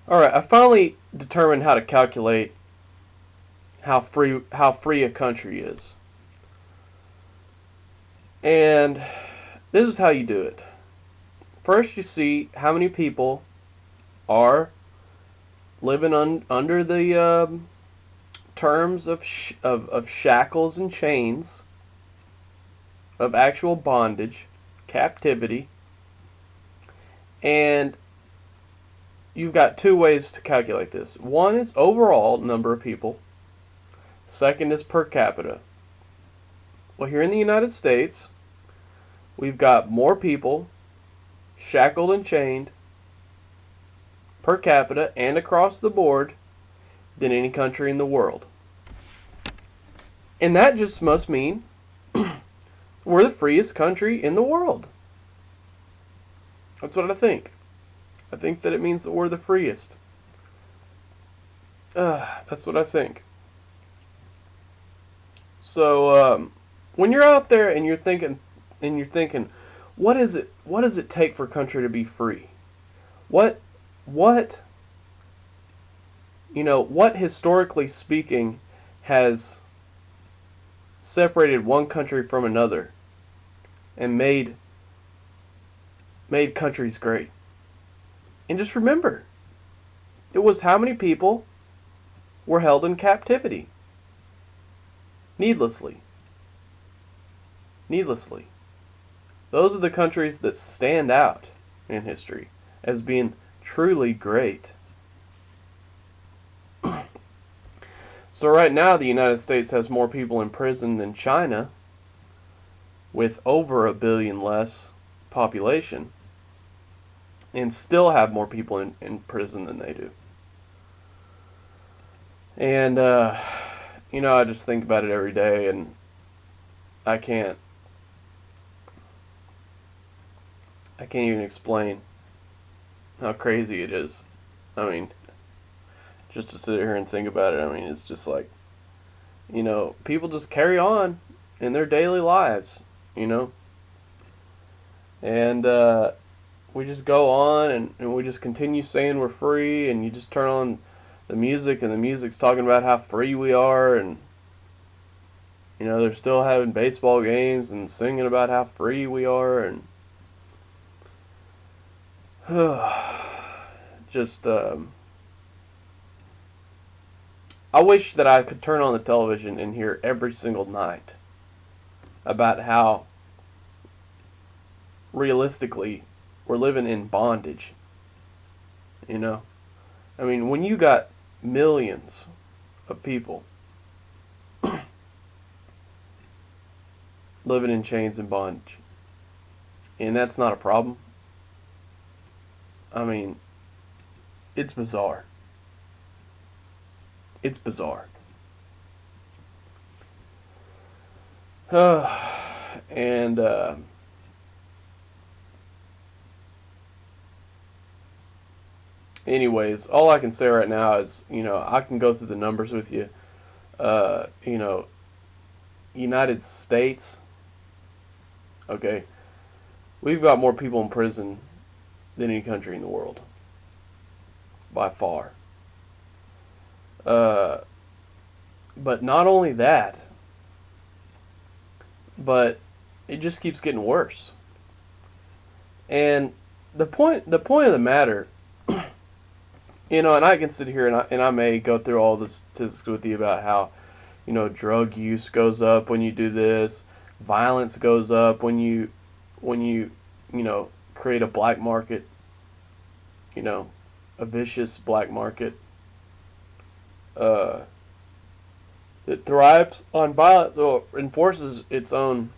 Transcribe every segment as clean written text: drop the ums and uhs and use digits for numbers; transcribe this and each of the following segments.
Alright, I finally determined how to calculate how free a country is. And this is how you do it. First, you see how many people are living under the terms of shackles and chains, of actual bondage, captivity, and you've got two ways to calculate this. One is overall number of people. Second is per capita. Well, here in the United States, we've got more people shackled and chained per capita and across the board than any country in the world. And that just must mean we're the freest country in the world. That's what I think. I think that it means that we're the freest. That's what I think. So when you're out there and you're thinking, what does it take for a country to be free? What historically speaking has separated one country from another and made countries great? And just remember, it was how many people were held in captivity needlessly. Those are the countries that stand out in history as being truly great. So right now the United States has more people in prison than China, with over 1 billion less population, and still have more people in prison than they do. And I just think about it every day, and I can't even explain how crazy it is. I mean, just to sit here and think about it, I mean, it's just like, people just carry on in their daily lives, and we just go on and we just continue saying we're free, and you just turn on the music and the music's talking about how free we are, and they're still having baseball games and singing about how free we are, and just I wish that I could turn on the television and hear every single night about how realistically we're living in bondage. I mean, when you got millions of people living in chains and bondage, and that's not a problem, I mean, it's bizarre. It's bizarre. And anyways, all I can say right now is, I can go through the numbers with you. United States, okay, we've got more people in prison than any country in the world, by far. But not only that, but it just keeps getting worse. And the point of the matter, and I can sit here and I may go through all the statistics with you about how, drug use goes up when you do this, violence goes up when you create a black market, a vicious black market that thrives on violence, or enforces its own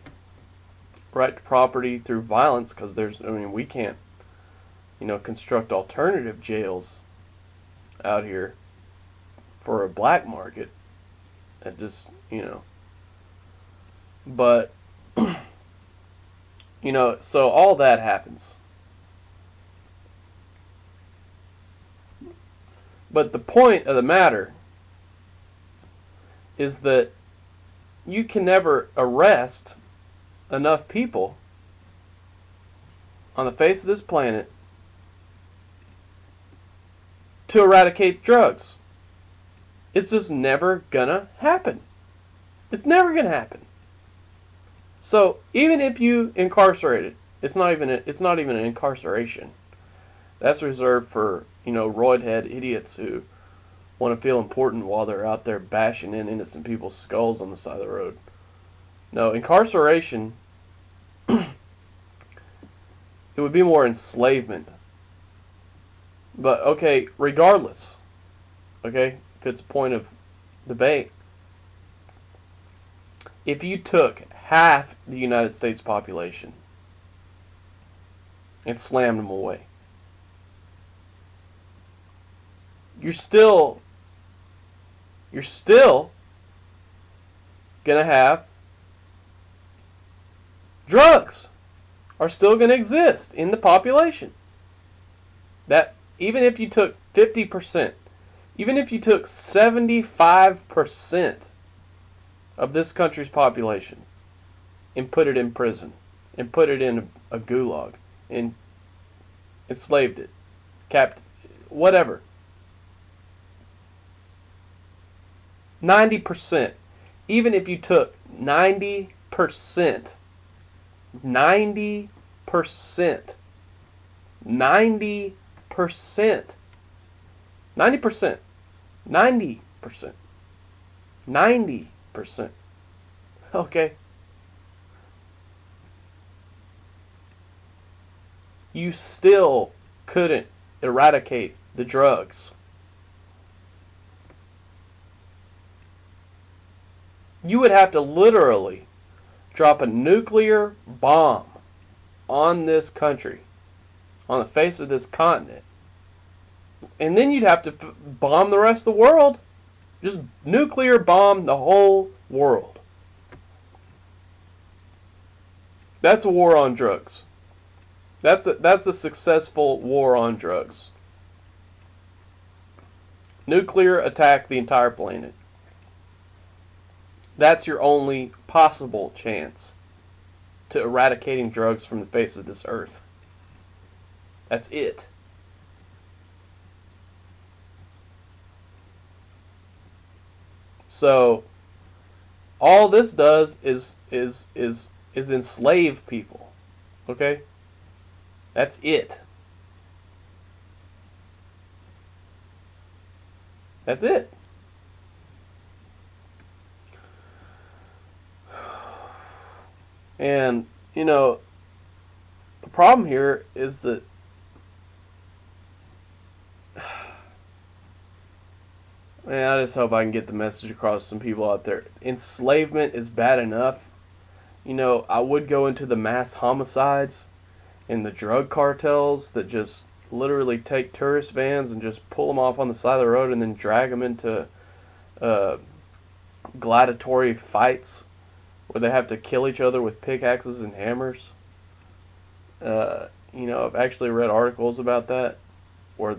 right to property through violence, because we can't, construct alternative jails out here for a black market. That just, but, so all that happens. But the point of the matter is that you can never arrest enough people on the face of this planet to eradicate drugs. It's just never gonna happen. It's never gonna happen. So even if you incarcerate it, it's not even an incarceration. That's reserved for, roidhead idiots who want to feel important while they're out there bashing in innocent people's skulls on the side of the road. No, incarceration, it would be more enslavement. But, okay, regardless, okay, if it's a point of debate, if you took half the United States population and slammed them away, you're still gonna have drugs are still gonna exist in the population. That even if you took 50%, even if you took 75% of this country's population and put it in prison and put it in a gulag and enslaved it, capped, whatever. 90%, even if you took 90%, 90%, 90%, 90%, 90%, 90%, okay, you still couldn't eradicate the drugs. You would have to literally drop a nuclear bomb on this country, on the face of this continent, and then you'd have to bomb the rest of the world. Just nuclear bomb the whole world. That's a war on drugs. That's a successful war on drugs. Nuclear attack the entire planet. That's your only possible chance to eradicating drugs from the face of this earth. That's it. So all this does is enslave people. Okay? That's it. That's it. And, the problem here is that man, I just hope I can get the message across to some people out there. Enslavement is bad enough. I would go into the mass homicides and the drug cartels that just literally take tourist vans and just pull them off on the side of the road and then drag them into gladiatory fights where they have to kill each other with pickaxes and hammers. I've actually read articles about that where,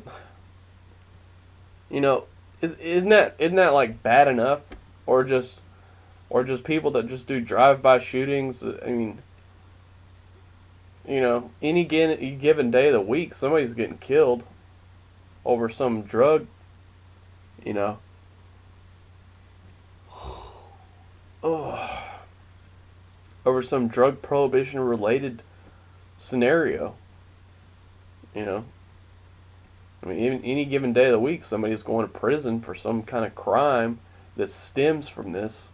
isn't that like bad enough, or just people that just do drive-by shootings? I mean, any given day of the week, somebody's getting killed over some drug, over some drug prohibition related scenario. I mean, even any given day of the week, somebody's going to prison for some kind of crime that stems from this.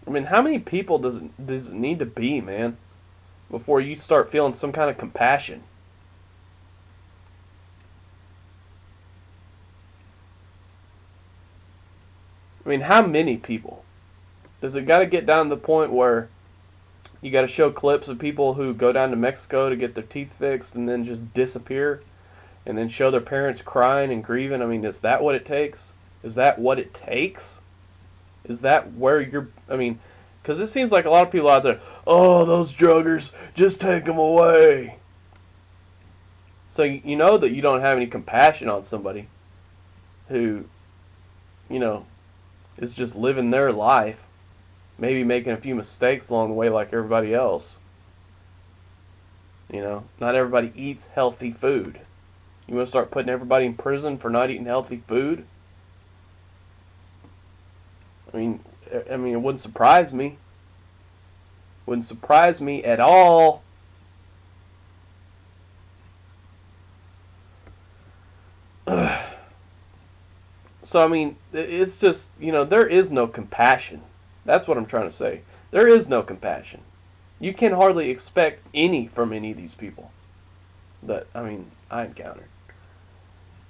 I mean, how many people does it need to be, man, before you start feeling some kind of compassion? I mean, how many people? Does it got to get down to the point where you got to show clips of people who go down to Mexico to get their teeth fixed and then just disappear, and then show their parents crying and grieving? I mean, is that what it takes? Is that what it takes? Is that where you're... I mean, because it seems like a lot of people out there, oh, those druggers, just take them away. So you know that you don't have any compassion on somebody who, is just living their life, maybe making a few mistakes along the way like everybody else. Not everybody eats healthy food. You want to start putting everybody in prison for not eating healthy food? I mean, it wouldn't surprise me. Wouldn't surprise me at all. So, I mean, it's just, there is no compassion. That's what I'm trying to say. There is no compassion. You can hardly expect any from any of these people that, I encountered.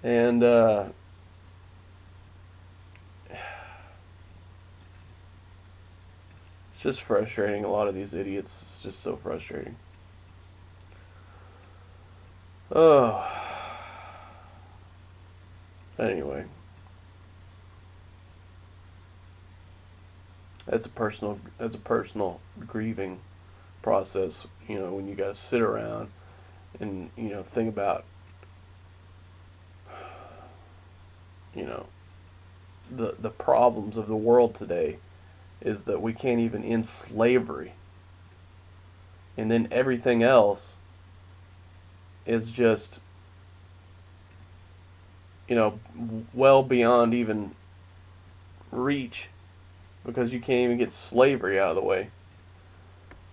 And, it's just frustrating. A lot of these idiots, it's just so frustrating. Oh. Anyway. That's a personal grieving process, when you gotta sit around and, think about, the problems of the world today is that we can't even end slavery. And then everything else is just, well beyond even reach, because you can't even get slavery out of the way.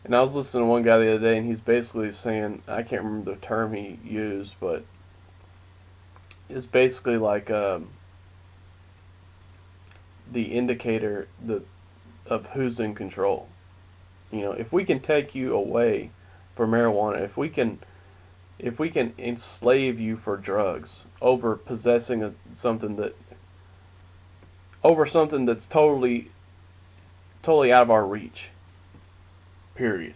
And I was listening to one guy the other day, and he's basically saying, I can't remember the term he used, but it's basically like the indicator of who's in control. If we can take you away for marijuana, if we can enslave you for drugs over possessing something that's totally out of our reach, period.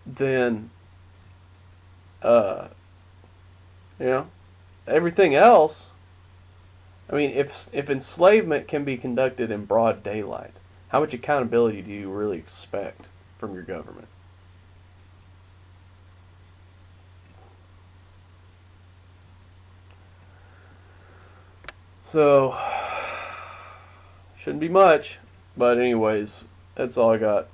Then, everything else. If enslavement can be conducted in broad daylight, how much accountability do you really expect from your government? So, shouldn't be much, but anyways, that's all I got.